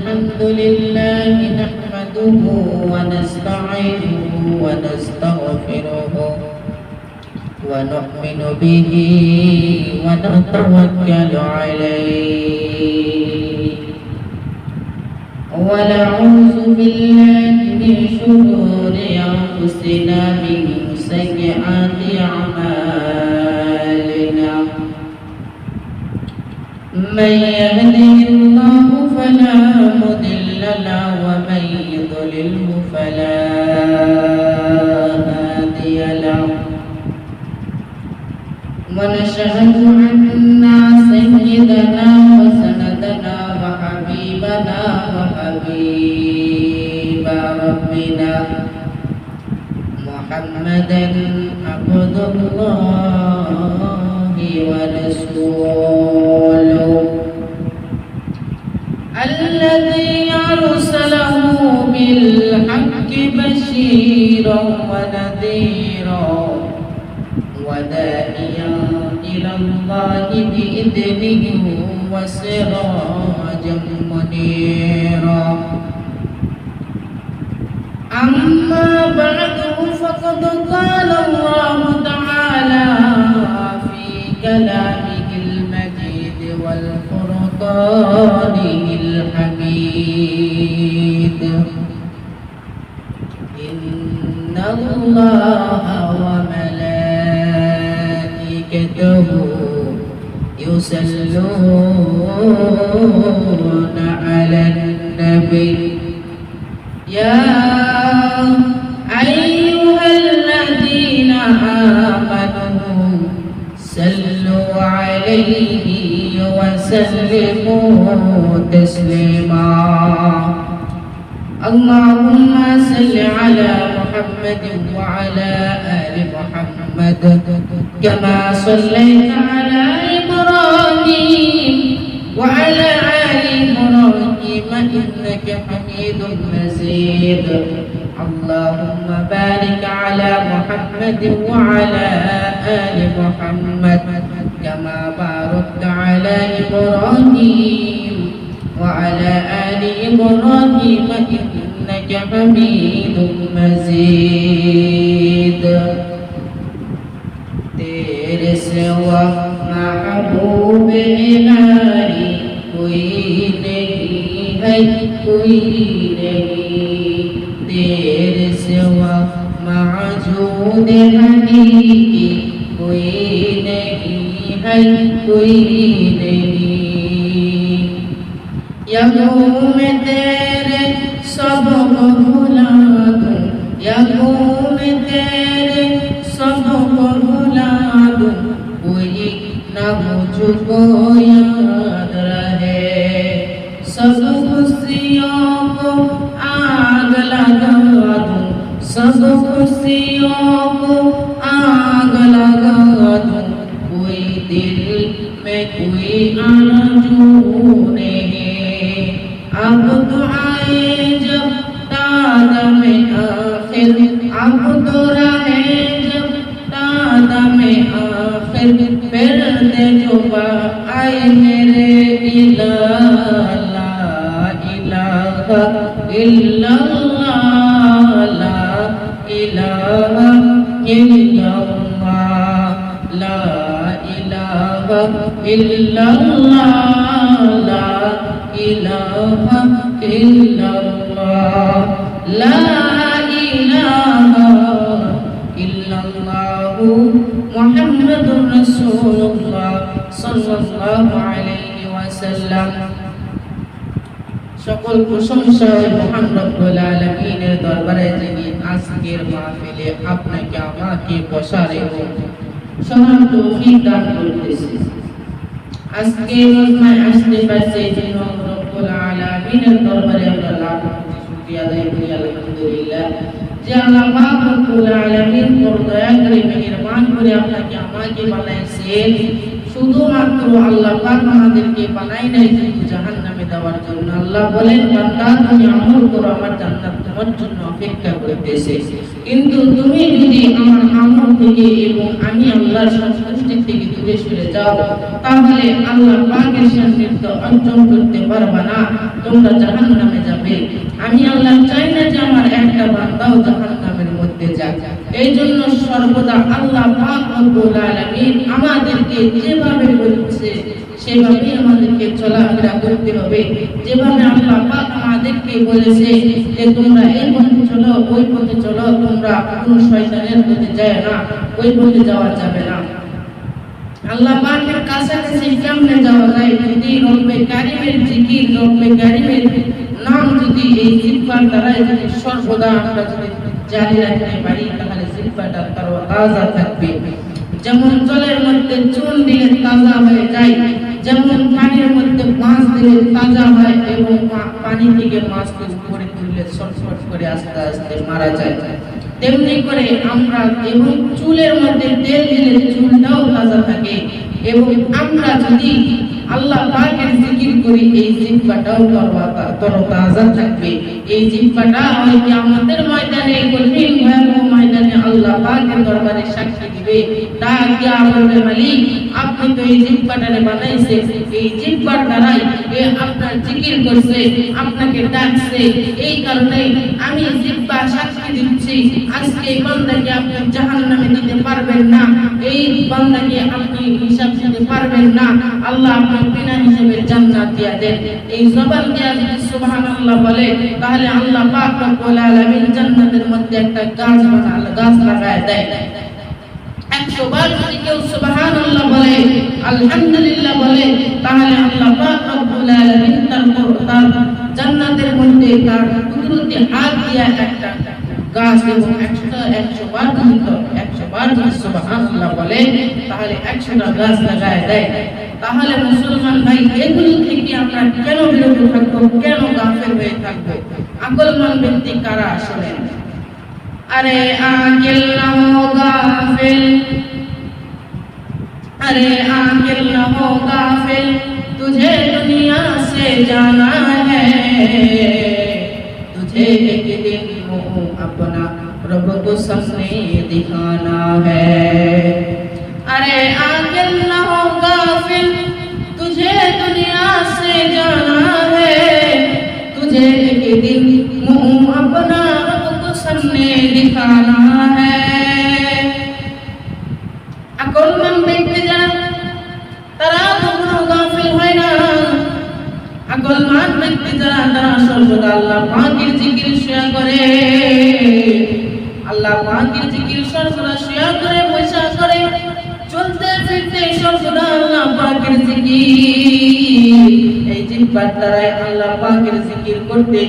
الحمد لله نحمده ونستعينه ونستغفره ونؤمن به ونتوكل عليه ونعوذ بالله من شرور أنفسنا من سيئات أعمالنا من يهده الله فلا مضل له ومن يضلله فلا هادي له ونشهد أن سيدنا وسندنا وحبيبنا وحبيب ربنا محمدا عبد الله ورسوله الذي أرسله بالحق بشيرا ونذيرا وداعيا إلى الله بإذنه وسراجا منيرا أما بعد فقد قال الله تعالى في كلامه المجيد والفرقانه الحميد إن الله وملائكته يصلون على النبي يا أيها الذين آمنوا صلوا عليه وسلموا تسليما اللهم صل على محمد وعلى آل محمد كما صليت على إبراهيم وعلى آل إبراهيم إنك حميد مجيد اللهم بارك على محمد وعلى آل محمد كما باركت على إبراهيم وعلى آل إبراهيم إنك حميد مجيد तेरे सिवा महबूब इलाही कोई नहीं है कोई नहीं तेरे सिवा मौजूद हकीकी कोई नहीं है कोई नहीं यकूम में तेरे सब भुला दूं यकूम में तेरे सब भुला दूं कोई ना मुझको याद रहे सब खुशियों को आग लगा दूं सब खुशियों को आग लगा दूं कोई दिल में कोई आरज़ू नहीं अब दुआए जब ताद में आखिर अब तो रहे जब ताद में आखिर फिर दे जो आए मेरे इलाहा ला इलाहा इल्लल्लाह ला इलाहा इल्लल्लाह ला इलाहा इल्लल्लाह ला इलाहा इल्लल्लाह ला इलाहा इल्लल्लाह मुहम्मदुर रसूलुल्लाह सल्लल्लाहु अलैहि वसल्लम সকল প্রশংসা মহান রব্বুল আলামিনের দরবারে যিনি আজকের মাহফিলে আপনাকে আমাকে বসার এবং শোনার তৌফিক দান করতেছে আজকে মজমায় আসতে পারছে যিনি রব্বুল আলামিনের দরবারে আমরা লাখ শুকরিয়া আদায় করি আলহামদুলিল্লাহ যে আল্লাহ পাক রব্বুল আলামিন বড় দয়া করে মেহেরবান করে আপনাকে আমাকে বানাইছেন শুধুমাত্র আল্লাহ পাক আমাদেরকে বানাই নাই কিন্তু জাহান্নামে দেওয়ার জন্য। আল্লাহ বলেন বান্দা তুমি আমল করো, আমার জান্নাত তোমার জন্য অপেক্ষা করতেছে। কিন্তু তুমি যদি আমার আমল থেকে এবং আমি আল্লাহর সন্তুষ্টি থেকে দূরে সরে যাও, তাহলে আল্লাহ পাকের সান্নিধ্য অর্জন করতে পারবে না, তোমরা জাহান্নামে যাবে। আমি আল্লাহ চাই না যে আমার একটা বান্দাও জাহান্নামের মধ্যে যাক। এই জন্য সর্বদা আল্লাহ পাক রব্বুল আলামিন আমাদেরকে যেভাবে বলছে সেভাবে আমাদেরকে চলাফেরা করতে হবে। যেভাবে আল্লাহ পাক আমাদেরকে বলেছে যে তোমরা এই পথে চলো, ওই পথে চলো, তোমরা কোন শয়তানের পথে যায় না, ওই পথে যাওয়া যাবে না। আল্লাহ পাকের কাছাকাছি কেমনে যাওয়া যায়? যদি রব্বে কারীমের জিকির, রব্বে কারীমের নাম যদি এই জিহ্বার দ্বারা যদি সর্বদা আমরা যদি জারি রাখতে পারি, তাহলে জিহ্বাটা তাজা থাকবে। যেমন জলের মধ্যে চুন দিলে তাজা হয়ে যায়, যেমন পানির মধ্যে মাছ দিলে তাজা হয় এবং পানি থেকে মাছকে উপরে তুললে ছটফট করে আস্তে আস্তে মারা যায়, তেমনি করে আমরা এবং চুলের মধ্যে তেল দিলে চুলটাও তাজা থাকে। এবং আমরা যদি আল্লাহ পাকের জিকির করি, এই জিহ্বাটাও তরতাজা থাকবে। এই জিহ্বাটা ওই কিয়ামতের ময়দানে, কঠিন ভয়াবহ ময়দানে আল্লাহ পাকের দরবারে সাক্ষী দিবে। ডাক দিয়া বলবে, মালিক আপনি তো এই জিহ্বাটারে বানাইছে, এই জিহ্বার দ্বারাই এ আপনার জিকির করছে, আপনাকে ডাকছে, এই কারণে আমি জিহ্বা সাক্ষী দিচ্ছি আজকে এই বান্দাকে আপনি জাহান্নামে দিতে পারবেন না, এই বান্দাকে আপনি হিসাব দিতে পারবেন না, আল্লাহ আপনার বিনা হিসাবে জান্নাত দিয়া দেন। এই জবান দিয়া যদি সুবহানাল্লাহ বলে, তাহলে আল্লাহ পাক রব্বুল আলামিন জান্নাতের মধ্যে একটা গাছ লাগায় দেয়। 100 বার যদি কেউ সুবহানাল্লাহ বলে, আলহামদুলিল্লাহ বলে, তাহলে আল্লাহ পাক রব্বুল আলামিন তার জান্নাতের মধ্যে তার কুদরতি হাত দিয়া একটা গাছ, এবং 100 বার যদি সুবহানাল্লাহ বলে, তাহলে 100টা গাছ লাগায় দেয়। তাহলে মুসলমান ভাই, এগুলো থেকে আমরা কেন বিরত থাকবো, কেন গাফেল হয়ে থাকবো? আকলমান ব্যক্তি কারা আসলে? अरे आकिल न हो गाफिल, अरे आकिल न हो गाफिल, तुझे दुनिया से जाना है, तुझे एक दिन मुँह अपना रब को सामने दिखाना है। अरे आकिल न हो गाफिल, तुझे दुनिया से जाना है, तुझे एक दिन मुँह अपना सामने दिखाना है। আকলমান ব্যক্তি যারা, তারা কখনো গাফিল হয় না। আকলমান ব্যক্তি যারা, তারা সর্বদা আল্লাহ পাকের জিকির শুয়া করে, আল্লাহ পাকের জিকির সর্বদা শুয়া করে, বসা করে, চলতে ফিরতে সর্বদা আল্লাহ পাকের জিকির। এই জিহ্বার দ্বারাই আল্লাহ পাকের জিকির করতে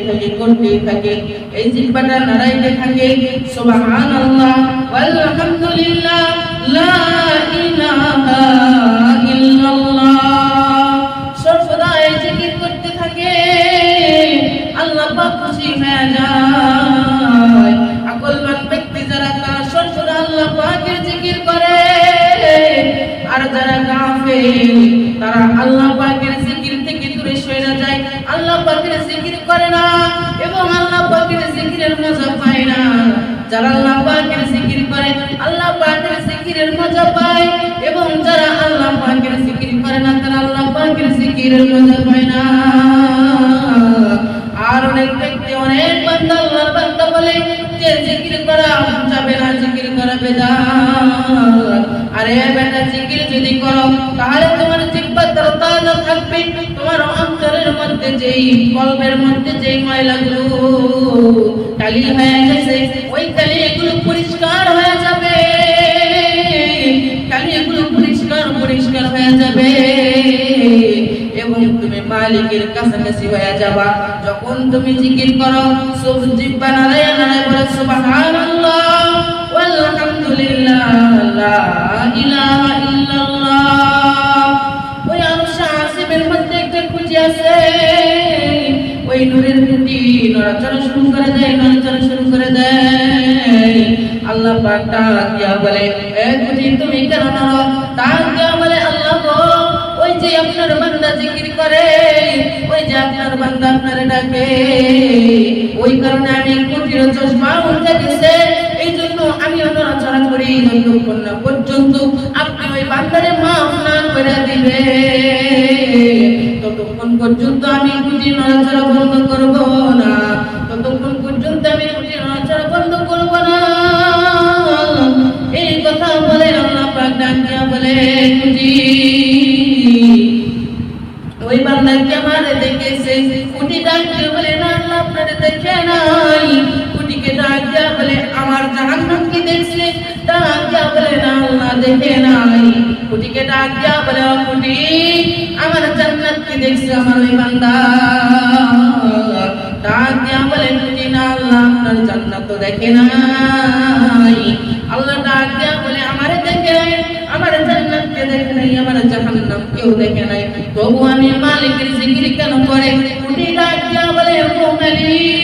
থাকে, এই জিহ্বাটা নাড়াইতে থাকে সুবহানাল্লাহ ওয়ালহামদুলিল্লাহ লা ইলাহা ইল্লাল্লাহ, সর্বদা এই জিকির করতে থাকে, আল্লাহ পাক খুশি হয়ে যায়। আকলমান ব্যক্তি যারা, তারা সর্বদা আল্লাহ পাকের জিকির করে। আর যারা গাফিল, তারা আল্লাহ পাকের জিকির থেকে দূরে সরে যায়, আল্লাহ পাকের জিকির করে না এবং আল্লাহ পাকের জিকিরের মজা পায় না। যারা আল্লাহ পাকের জিকির করে, আল্লাহ পাকের জিকিরের মজা পায়, এবং যারা আল্লাহ পাকের জিকির করে না, তারা আল্লাহ পাকের জিকিরের মজা পায় না। আর অনেক ব্যক্তি, অনেক বান্দা আল্লাহর বান্দা বলে যে জিকির করা যাবে না, জিকির করা বেদাত। আরে বেটা, জিকির যদি করো তাহলে তোমার জিহ্বা তাজা থাকবে, তোমার অন্তরের মধ্যে যেই, কলবের মধ্যে যেই ময়লাগুলো কালি হয়ে গেছে, ওই কালিগুলো পরিষ্কার হয়ে যাবে, কালিগুলো পরিষ্কার হয়ে যাবে, এবং তুমি মালিকের কাছাকাছি হয়ে যাবা। যখন তুমি জিকির করো, সব জিহ্বা নাড়ায় নাড়ায় বলে সুবহানাল্লাহ ওয়ালহামদুলিল্লাহ লা ইলাহা ইল্লাল্লাহ। ওই আরশে আসিমের মধ্যে একটা খুঁজি আছে, ওই নূরের খুঁটি নড়াচড়া শুরু করে দেয়, আল্লাহ পাক ডাক দিয়া বলে, এ খুঁটি তুমি কেন নড়ো? ডাক দিয়া বলে, আল্লাহ গো, ওই যে আপনার বান্দা জিকির করে যে আপনার বান্দা আপনারে ডাকে, ওই কারণে আমি কুটির চশমা উঠে গেছে, এই জন্য আমি নড়াচড়া করি যতক্ষণ না পর্যন্ত আপনি ওই বান্দারে মাফ না করে দিবে, ততক্ষণ পর্যন্ত আমি কুটির নড়াচড়া বন্ধ করব না, ততক্ষণ পর্যন্ত আমি কুটির নড়াচড়া বন্ধ করব না। এই কথা বলে আল্লাহ পাক ডাক দিয়া বলে, কুটি ওই বান্দাকে আমারে দেখেছে, কুটি ডাক দিয়ে বলে না আল্লাহ আপনারে দেখে নাই, কুটিকে ডাক দিয়া বলে আমার জাহান্নামকে দেখছে, ডাক দিয়া বলে না আল্লাহ দেখে নাই, কুটিকে ডাক দিয়া বলে ও কুটি আমার জান্নাতকে দেখছে আমার ওই বান্দা, ডাক দিয়া বলে কুটি না আল্লাহ আপনার জান্নাত তো দেখে নাই, আল্লাহ ডাক দিয়া বলে আমারে দেখে নাই, আমার জান্নাতকে দেখে নাই, আমার জাহান্নামকেও দেখে নাই, তবু আমি মালিকের জিকির কেন করে? কুটি ডাক দিয়া বলে ও মালিক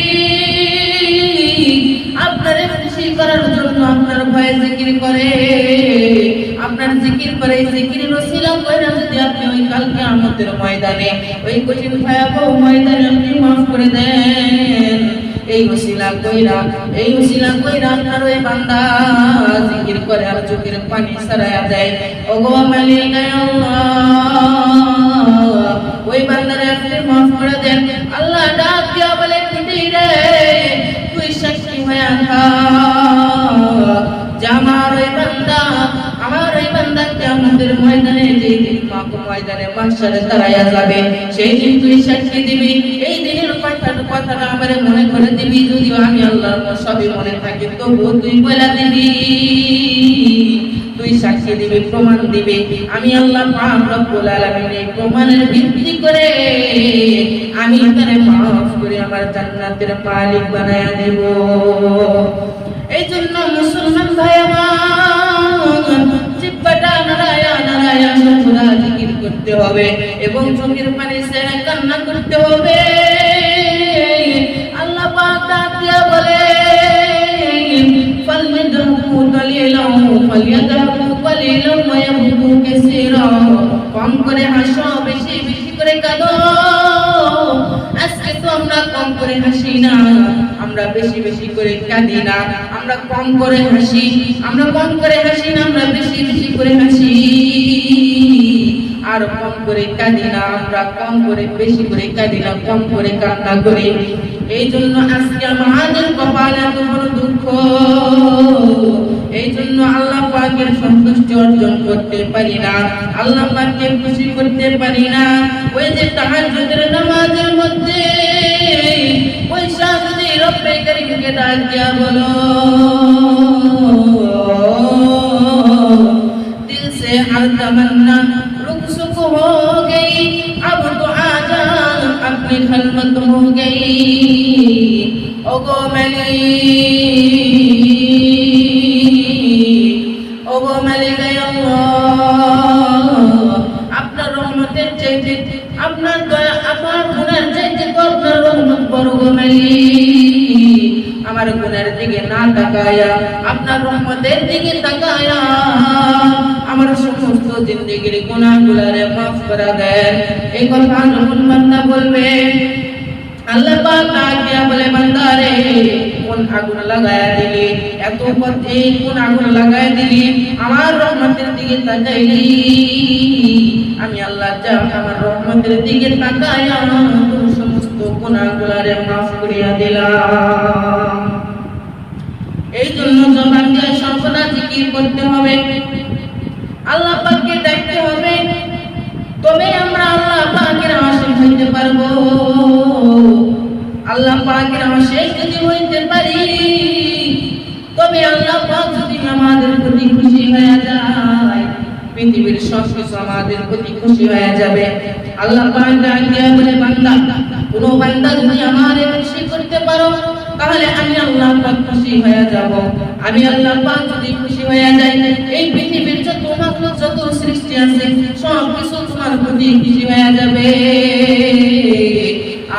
আপনারে খুশি করার জন্য আপনার ভয়ে জিকির করে, আপনার জিকির করে, জিকিরের ওসিলা কইরা যদি আপনি ওই কাল কিয়ামতের ময়দানে ওই কঠিন ভয়াবহ ময়দানে আপনি মাফ করে দেন, এই ওসিলা কইরা আপনার ওই বান্দা জিকির করে আর চোখের পানি ছড়ায়া দেয়, ওগো মালিক আল্লাহ ওই বান্দারে আপনি মাফ করে দেন। আল্লাহ ডাক দিয়া বলে কুটি রে তুই সাক্ষী হয়ে থাক যে আমার ওই বান্দা কিয়ামতের ময়দানে যেই দিন ময়দানে মাহশারে দাঁড়ায়া যাবে, সেই দিন তুই সাক্ষী দিবি, এই দিনের কথাটা আমারে মনে করে দিবি, যদিও আমি আল্লাহর সবই মনে থাকে তবুও তুই বলে দিবি, তুই সাক্ষী দিবি, প্রমাণ দিবি, আমি আল্লাহ পাক রব্বুল আলামিন এই প্রমাণের ভিত্তি করে আমি তারে মাফ করে আমার জান্নাতের মালিক বানায়া দেব। এই জন্য মুসলমান ভাই আমার জিহ্বাটা নাড়ায়া নাড়ায়া সদা জিকির করতে হবে এবং চোখের পানি ছেড়ে কান্না করতে হবে। আল্লাহ পাক ডাক দিয়া বলে ফালইয়াদহু কালিলাও ফালইয়াদহু কালিলাও ওয়া ইয়াবকু কাসীরা, কম করে হাসো বেশি বেশি করে কাঁদো। আজকে তো আমরা কম করে হাসি না, আমরা বেশি বেশি করে কাঁদি না, আমরা কম করে হাসি, আমরা কম করে হাসি না, আমরা বেশি বেশি করে হাসি, আর কম করে কাঁদি না, আমরা কম করে বেশি করে কাঁদি না, কম করে কান্না করি। এই জন্য আজকে আমাদের কপালে এত বড় দুঃখ, এই জন্য আল্লাহ পাকের সন্তুষ্টি অর্জন করতে পারি না, আল্লাহ পাককে খুশি করতে পারি না। ওই যে তাহাজ্জুদের নামাজের মধ্যে ওই সাথে রব্বে করিমকে ডাক দিয়া বলো, দিল সে হর তমন্না रुखसुख हो गई, अब तो आजा अपनी खलवत हो गई, ओगो मली गई আপনার রহমতের চাইতে আপনার দয়া, আপনার গুনার চাইতে তো আপনার রহমত বড় গো মালিক, আমার গুনার দিকে না তাকায়া আপনার রহমতের দিকে তাকায়া আমার সমস্ত জিন্দেগির গুনাহগুলোরে মাফ করে দেন। এই কথা যখন বান্দা বলবে, আল্লাহ পাক ডাক দিয়া বলে বান্দারে কোন আগুন লাগায়া দিলি, এত পথে কোন আগুন লাগায়া দিলি, আমার রহমতের দিকে তাকাইলি, আমি আল্লাহ যা আমার রহমতের দিকে তাকায়া তোর সমস্ত গুনাহগুলোরে মাফ করিয়া দিলাম। এই জন্য জবান দিয়ে সর্বদা জিকির করতে হবে, আল্লাহ পাককে ডাকতে হবে, তবে আমরা আল্লাহ পাকের আশিক হইতে পারবো। আল্লাহ পাকের আশিক যদি হইতে পারি, তবে আল্লাহ পাক যদি আমাদের প্রতি খুশি হয়ে যায়, পৃথিবীর সব কিছু আমাদের প্রতি খুশি হয়ে যাবে। আল্লাহ পাক ডাক দিয়া বলে বান্দা, কোন বান্দা যদি আমারে খুশি করতে পারো তাহলে আমি আল্লাহ পাক খুশি হয়ে যাব। আমি আল্লাহ পাক যদি খুশি হয়ে যাই, এই পৃথিবীর যত মাখলুক যত সৃষ্টি আছে সব কিছু তোমার প্রতি খুশি হয়ে যাবে।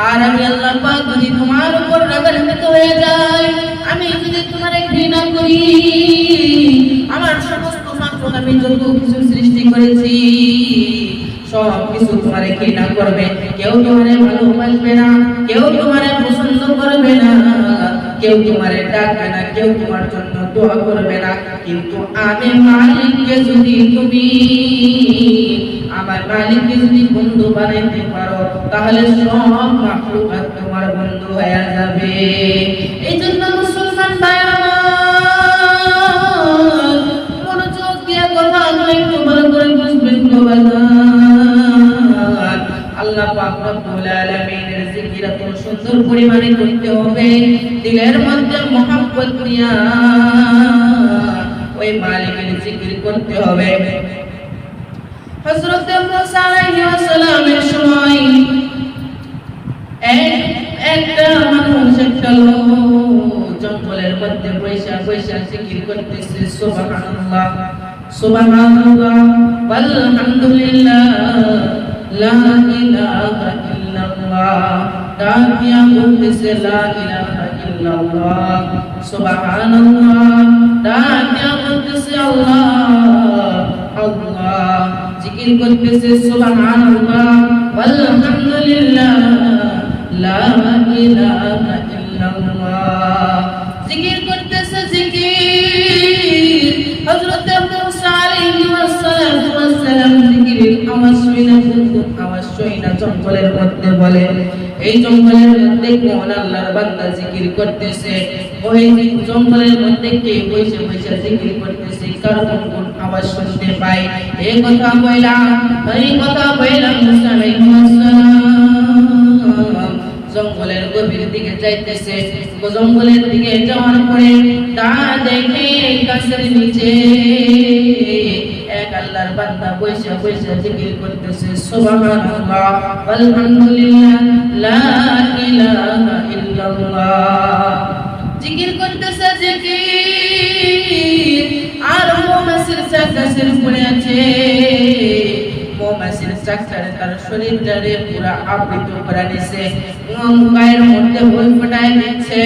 আর আমি আল্লাহ পাক যদি তোমার উপর রাগান্বিত হয়ে যাই, আমি যদি তোমারে ঘৃণা করি, আমার সমস্ত মাখলুক আমি যত কিছু সৃষ্টি করেছি সব কিছু তোমারে ঘৃণা করবে, কেউ তোমারে ভালোবাসবে না, কেউ তোমারে পছন্দ করবে না, কেউ তোমারে ডাকবে না, কেউ তোমার জন্য দোয়া করবে না। কিন্তু আমি মালিককে যদি তুমি আমার মালিককে যদি বন্ধু বানাইতে পারো, তাহলে সব মাখলুকাত তোমার বন্ধু হয়ে যাবে। এই জন্য মুসলমান ভাই আমার, মনোযোগ দিয়ে কথাগুলো একটু ভালো করে বুঝবেন তো বাজার। আল্লাহ পাক রব্বুল আলামিনের জিকির এত সুন্দর পরিমাণে করতে হবে, দিলের মধ্যে মহব্বত নিয়া ওই মালিকের জিকির করতে হবে। হযরত মুসা আলাইহিস সালামের সময় একটা মানুষ, একটা লোক জঙ্গলের মধ্যে বৈশা বৈশা জিকির করতেছে, সুবহানাল্লাহ সুবহানাল্লাহ আলহামদুলিল্লাহ লা ইলাহা ইল্লাল্লাহ। ডাকিয়া বলতেছে লা ইলাহা ইল্লাল্লাহ সুবহানাল্লাহ। ডাকিয়া বলতেছে আল্লাহ আল্লাহ। জিকির করতেছে সুবহানাল্লাহ আলহামদুলিল্লাহ লা ইলাহা ইল্লাল্লাহ। জিকির করতেছে জিকির। হযরত মুসা আলাইহিস সালাম জিকিরের আওয়াজ শুনে আওয়াজ শুনে জঙ্গলের মধ্যে বলে, এই জঙ্গলের মধ্যে কোন আল্লাহর বান্দা জিকির করতেছে? ওই জঙ্গলের মধ্যে কে বসে বসে জিকির করতেছে? কার কোন আওয়াজ শুনতে পাই? এই কথা বললাম মুসা আলাইহিস সালাম জঙ্গলের গভীর দিকে যাইতেছে। জঙ্গলের দিকে যাওয়ার পরে তা দেখে গাছের নিচে এক আল্লাহর বান্দা বসে বসে জিকির করতেছে, সুবহানাল্লাহ আলহামদুলিল্লাহ লা ইলাহা ইল্লাল্লাহ। জিকির করতেছে জিকির। আর মৌমাছির চাক গাছের উপরে আছে, মৌমাছির চাকটারে তার শরীরটারে পুরা আবৃত করে নিছে, গায়ের মধ্যে বই ফোটায় দিচ্ছে।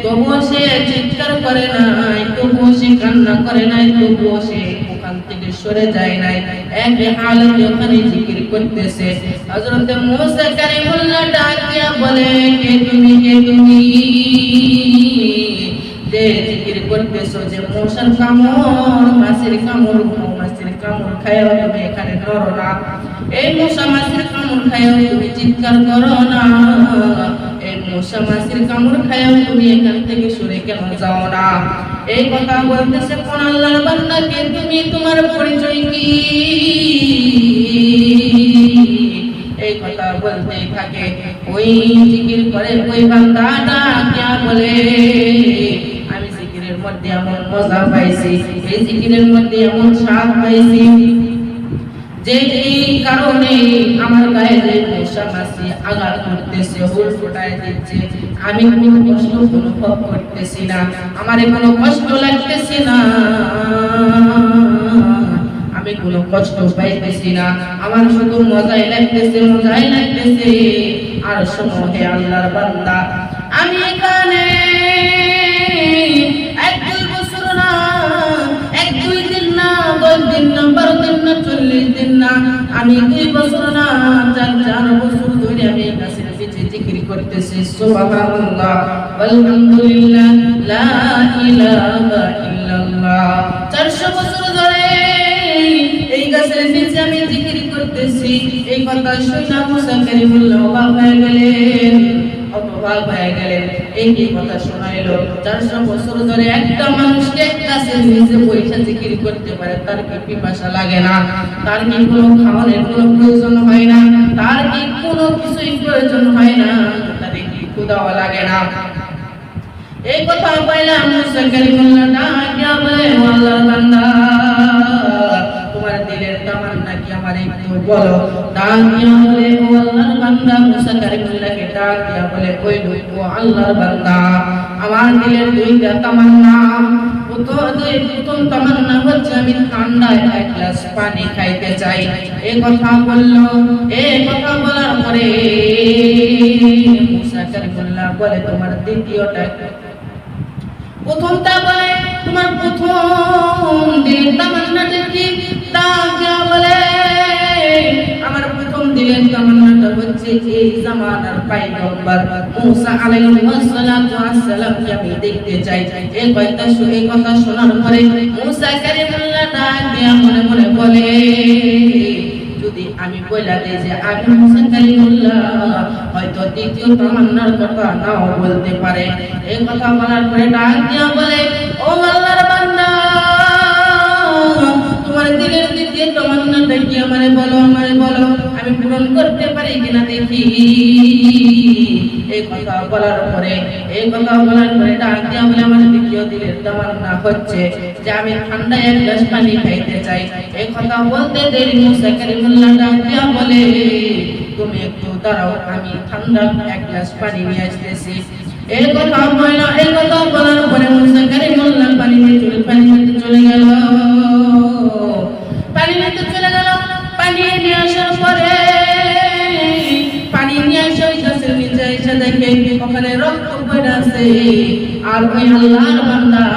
তবুও সে চিৎকার করে নাই, তবুও সে কান্না করে নাই, তবুও সে ওখান থেকে সরে যায় নাই। এক হালতে ওখানে জিকির করতেছে। হযরত মুসা কালিমুল্লাহ ডাক দিয়া বলে, কে তুমি, কে তুমি যে জিকির করতেছো? যে মশার কামড়, মাছের কামড়, মৌমাছির কামড় খায়ও তুমি এখানে ধরো না। এই মশা মাছের কামড় খায়ও তুমি চিৎকার করো না। এই মশা মাছের কামড় খায়ও তুমি এখান থেকে সরে কেন যাও না? এই কথা বলতেছে কোন আল্লাহর বান্দা? কে তুমি, তোমার পরিচয় কি? এই কথা বলতেই থাকে। ওই জিকির করে ওই বান্দাটা কে বলে, আমি জিকিরের মধ্যে এমন মজা পাইছি, এই জিকিরের মধ্যে এমন স্বাদ পাইছি যে এই কারণে আমার গায়ে যে মশা মাছি আঘাত করতেছে, হুল ফোটায় দিচ্ছে, আমি কোনো কষ্ট অনুভব করতেছি না, আমার কোনো কষ্ট লাগতেছে না, আমি কোনো কষ্ট পাইতেছি না, আমার শুধু মজাই লাগতেছে, মজাই লাগতেছে। আর শোনো হে আল্লাহর বান্দা, আমি এখানে 1-2 বছর না, 1-2 দিন না, 10 দিন না, 12 দিন না, 40 দিন না, আমি 2 বছর না, 4 বছর ধরে আমি এই কাছে জিকির করতেছি, সুবহানাল্লাহ আলহামদুলিল্লাহ লা ইলাহা ইল্লাল্লাহ। 400 বছর ধরে এই গাছের নিচে আমি জিকির করতেছি। এই কথা শুনে মুসা কালিমুল্লাহ অবাক হয়ে গেলেন, অবাক হয়ে গেলেন। এই কি কথা শোনাইলো? 400 বছর ধরে একটা মানুষকে গাছের নিচে বসে জিকির করতে পারে, তার কি পিপাসা লাগে না? তার কি কোনো খাওয়ানোর কোনো প্রয়োজন হয় না? তার কি কোনো কিছুই প্রয়োজন হয় না? তার কি ক্ষুধাও লাগে না? এই কথা বললাম মুসা কালিমুল্লাহ ডাকিয়া বলে, আল্লাহর বান্দা, তোমার দিলের তামান্না কি আমার একটু বলো? ডাকিয়া বলে, ও আল্লাহর বান্দা, মুসা কালিমুল্লাহকে ডাকিয়া বলে, ওই ও আল্লাহর বান্দা, আমার দিলের 2টা তামান্না। প্রথম তামান্না হচ্ছে আমি ঠান্ডায় 1 গ্লাস পানি খাইতে চাই। এই কথা বললো। এই কথা বলার পরে মুসা কালিমুল্লাহ বলে, তোমার দ্বিতীয়টা? প্রথমটা বলে, তোমার প্রথম দিন তামান্নাটা কি? ডাকিয়া বলে, আমার দিলেন তামান্নাটা হচ্ছে এই জামানার পয়গম্বর মুসা আলাইহিস সালাতু ওয়াস সালামকে আমি দেখতে চাই। এই কথা শোনার পরে মুসা কালিমুল্লাহ ডাক দিয়ে মনে মনে বলে, যদি আমি বলে দেই যে আমি মুসা কালিমুল্লাহ, হয়তো দ্বিতীয় তামান্নার কথা নাও বলতে পারে। এই কথা বলার পরে ডাক দিয়ে বলে, ও আল্লাহর বান্দা, তোমার দিলের দ্বিতীয় তামান্নাটা কি আমারে বলো, আমি পূরণ করতে পারি কিনা দেখি। এই কথা বলার পরে ডাক দিয়া বলে, আমার দ্বিতীয় দিলের তামান্না হচ্ছে যে আমি ঠান্ডা এক গ্লাস পানি খাইতে চাই। এই কথা বলতে দেরি মুসা কালিমুল্লাহ ডাক দিয়া বলে, তুমি একটু দাঁড়াও, আমি ঠান্ডা এক গ্লাস পানি নিয়ে আসতেছি। এই কথা বলার পরে মুসা কালিমুল্লাহ পানি নিতে চলে গেল। পানি নিয়ে আসার পরে গাছের নিচে এসে দেখে ওখানে রক্ত পড়ে আছে। আর ওই আল্লাহর বান্দার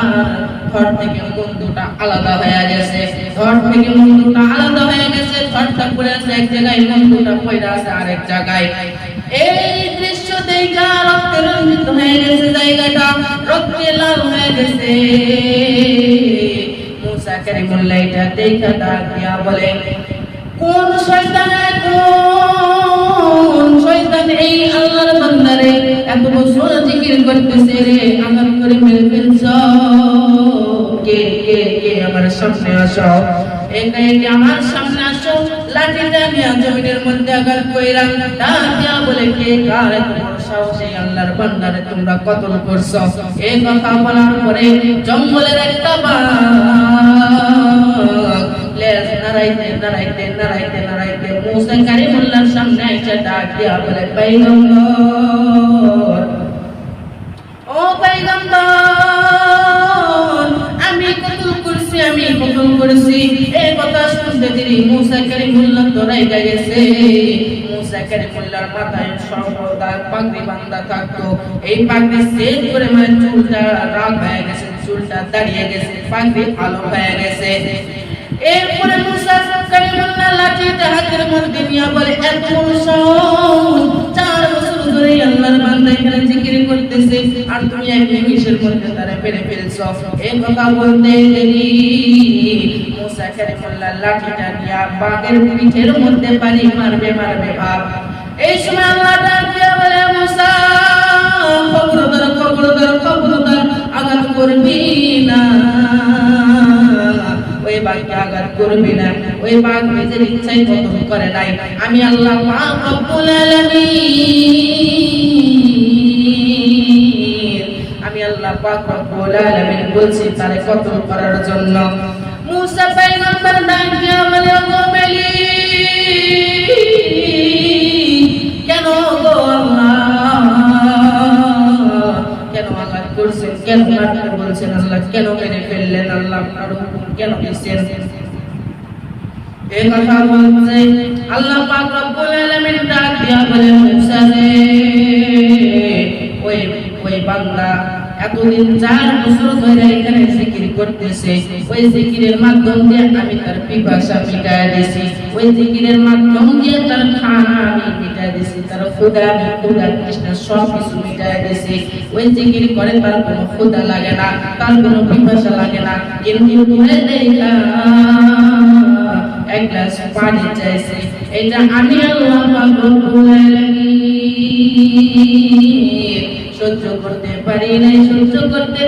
ঘর থেকে বন্ধুটা আলাদা হয়ে গেছে, ঘরটা পড়ে আছে এক জায়গায়, বন্ধুটা পড়ে আছে আরেক জায়গায়। এই দৃশ্য দেখা রক্তে রঞ্জিত হয়ে গেছে, জায়গাটা রক্তে লাল হয়ে গেছে। মুসা কালিমুল্লাহ এটা দেখা ডাক দিয়া বলে, কোন শয়তান এই আল্লাহর বান্দারে এত বছর জিকির করতেছে রে, আঘাত করে মেরে ফেলছ। কে আমার সামনে আসো, একে আমার সামনে আসো, লাঠিটা নিয়ে জমিনের মধ্যে আঘাত কইরা ডাক দিয়া বলে, কে কার তোমার সাহস এই আল্লাহর বান্দারে তোমরা কতল করছো। এই কথা বলার পরে জঙ্গলের একটা বাঘ লেজ নাড়াইতে মুসা কালিমুল্লাহর সামনে এসে ডাক দিয়া বলে, পয়গম্বর, ও পয়গম্বর, আমি কতল করেছি। এই কথা শুনতে দেরি মুসা কালিমুল্লাহ তো রেগে গেছে। মুসা কালিমুল্লাহর মাথায় সর্বদা পাগড়ি বাঁধা থাকতো। এই পাগড়ি সেট করে চুলটা রাগ হয়ে গেছে, চুলটা দাঁড়িয়ে গেছে, পাগড়ি আলো হয়ে গেছে। এরপরে মুসা কালিমুল্লাহ লাঠিটা হাতের মধ্যে নিয়ে বলে, এত সাহস, 4 বছর ধরে আল্লাহর বান্দা এখানে জিকির করতেছে, আর তুমি এক নিমিষের মধ্যে তারে পেরে ফেলছো। এই কথা বলতে দেরি মুসা কালিমুল্লাহ লাঠিটা নিয়ে বাঘের পিঠের মধ্যে পানি মারবে ভাব। এই সময় আল্লাহ ডাক দিয়ে বলে, মুসা, খবরদার আঘাত করবি না, ওই বাঘকে আঘাত করবি না। ওই বাঘ নিজের ইচ্ছাই কতল করে নাই, আমি আল্লাহ পাক রব্বুল আলামিন বলছি তারে কতল করার জন্য। মুসা পয়গম্বর ডাক দিয়া বলে, গো মালিক, কেন গো আল্লাহ, কেন আঘাত করছেন, কেন মারতে বলছেন আল্লাহ, কেন মেরে ফেললেন আল্লাহ, আপনার হুকুম কেন দিয়েছেন। এই কথা বলতে আল্লাহ পাক রব্বুল আলামিন ডাক দিয়া বলে, মুসা রে, ওই বান্দা এতদিন 4 বছর ধরে এখানে জিকির করতেছে, ওই জিকিরের মাধ্যম দিয়ে আমি তার পিপাসা মিটায় দিয়েছি, ওই জিকিরের মাধ্যম দিয়ে তার খানা আমি মিটায় দিয়েছি, তার ক্ষুধা তৃষ্ণা সব কিছু মিটায় দিয়েছি। ওই জিকির করে তার কোনো ক্ষুধা লাগে না, তার কোনো পিপাসা লাগে না, কিন্তু তুই দেখা এক গ্লাস পানি চাইছে, এটা আমি আল্লাহ পাক রব্বুল আলামিন সহ্য করতে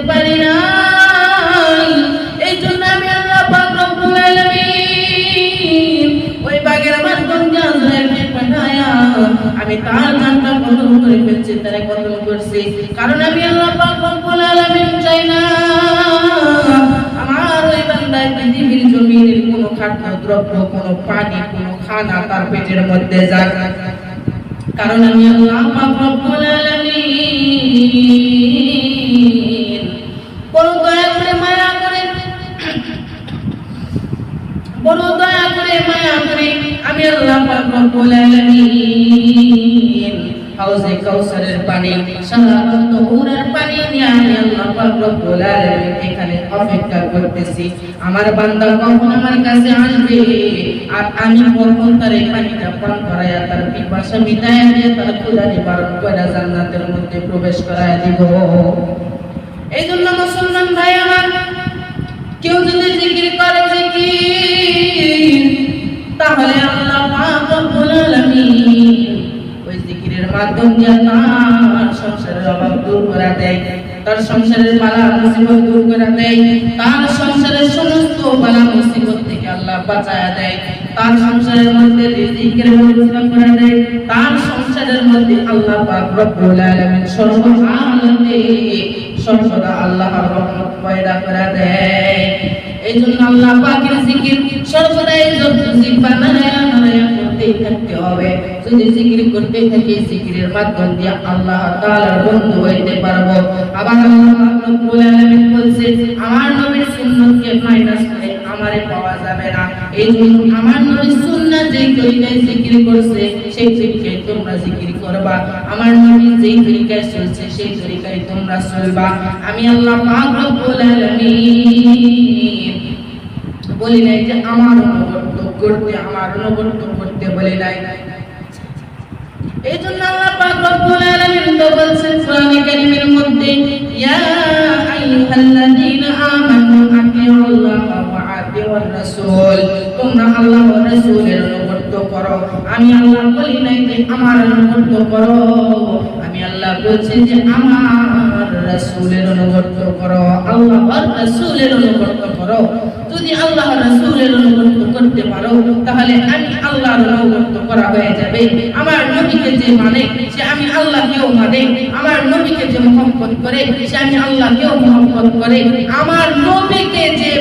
পারি নাই। এই জন্য আমি আল্লাহ পাক রব্বুল আলামিন ওই বাগের মাধ্যম দিয়ে আজরাইলকে পাঠায়া আমি তার জানটা কতল করে ফেলছি, তারে কতল করছি, কারণ আমি আল্লাহ পাক রব্বুল আলামিন চাই না আমার ওই বান্দায় পৃথিবীর জমিনের কোনো খাদ্য দ্রব্য, কোনো পানি, কোনো খানা তার পেটের মধ্যে যাক, কারণ আমি আল্লাহ পাক রব্বুল আলামিন বড় দয়া করে মায়া করে আমি আল্লাহ পাক রব্বুল আলামিন হাউজে কাউসারের পানি, সারা তহুরের পানি নিয়ে আমি আল্লাহ পাক রব্বুল আলামিন এখানে অপেক্ষা করতেছি আমার বান্দা কখন আমার কাছে আসবে আর আমি কখন তার এই পানিটা পান করায়া তার পিপাসা মিটাইয়া দিয়ে তার ক্ষুধা নিবারণ করে জান্নাতের মধ্যে প্রবেশ করায়া দিব। এই জন্য মুসলমান ভাই আমার, কেউ যদি জিকির করে জিকির, তাহলে আল্লাহ পাক রব্বুল আলামিন ওই জিকিরের মাধ্যম দিয়ে তার সংসারের অভাব দূর করে দেয়, তার সংসারের বালা মুসিবত দূর করে দেয়, তার সংসারের সমস্ত বালা মুসিবত থেকে আল্লাহ বাঁচায়া দেয়, তার সংসারের মধ্যে রিজিকের ব্যবস্থা করে দেয়, তার সংসারের মধ্যে আল্লাহ পাক রব্বুল আলামিন সর্বহালাতে সর্বদা আল্লাহর রহমত পয়দা করে দেয়। এই জন্য আল্লাহ পাকের জিকির সর্বদাই জিহ্বা নাড়ায়া করতেই থাকতে হবে। যদি জিকির করতে থাকি, জিকিরের মাধ্যম দিয়ে আল্লাহ তাআলার বন্ধু হইতে পারবো। আবার আল্লাহ রব্বুল আলামিন বলছে, আমার নবীর সুন্নতকে মাইনাস করে আমারে পাওয়া যাবে না। এই জন্য আমার নবীর সুন্নাত যেই তরিকায় জিকির করছে সেই তরিকায় তোমরা জিকির করবা, আমার নবী যেই তরিকায় চলছে সেই তরিকায় তোমরা চলবা। আমি আল্লাহ পাক রব্বুল আলামিন বলি নাই যে আমার অনুগত করতে বলি নাই। এই জন্য আল্লাহ পাক রব্বুল আলামিন তো বলছেন কোরআনে কারীমের মধ্যে, ইয়া আইয়ুহাল্লাযীনা আমানু আতিউল্লাহা ওয়া আতিউর রাসূল, তোমরা আল্লাহ ও রাসূলের অনুগত করো। আমি আল্লাহ বলি নাই যে আমার অনুগত করো, আমি আল্লাহ বলছি যে আমার রাসূলের অনুগত করো, আল্লাহর রাসূলের অনুগত করো। যদি আল্লাহ রাসূলের অনুগত করতে পারো তাহলে আমি আল্লাহর অনুগত করা হয়ে যাবে। আমার নবীকে যে মানে সে আমি আল্লাহকেও মানে, আমার নবীকে যে মহব্বত করে সে আমি আল্লাহকেও মহব্বত করে, আমার নবীকে যে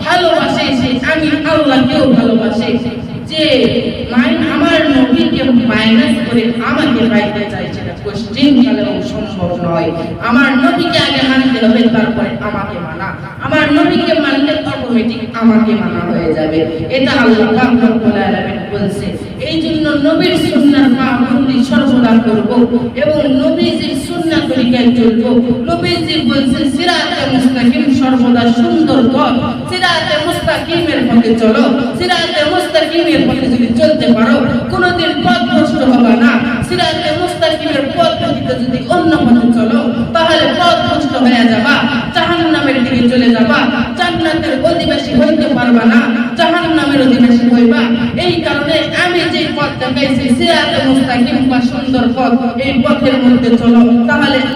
ভালোবাসে সে আমি আল্লাহকেও ভালোবাসে। যে আমার নবীকে মাইনাস করে আমাকে পাইতে চাই সেটা কোশ্চেন কালেও সম্ভব নয়। আমার নবীকে আগে মানতে হবে, তারপরে আমাকে মানা। আমার নবীকে মানলে অটোমেটিক আমাকে মানা হয়ে যাবে। এটা আল্লাহ পাক রব্বুল আলামিন বলছে। এই জন্য নবীর সুন্নাহ পাবন্দি সর্বদা করব এবং নবীজির সুন্নাহ তরিকায় চলব। নবীজি বলছেন সিরাতে মুস্তাকিম সর্বদা সুন্দর পথ, সিরাতে মুস্তাকিমের পথে চলো। সিরাতে মুস্তাকিমের পথে যদি চলতে পারো কোনোদিন পথ ভ্রষ্ট হবে না। সিরাতে মুস্তাকিমের পথ থেকে যদি অন্য পথে চলো তাহলে পথ ভ্রষ্ট হয়ে যাবা, জাহান্নামের দিকে চলে যাবা, জান্নাতের অধিবাসী হইতে পারবা না, জাহান্নামের অধিবাসী হইবা। এই কারণে আমি যে পথ দেখাইছি সিরাতে মুস্তাকিম বা সুন্দর পথ, এই পথের মধ্যে চলো, তাহলে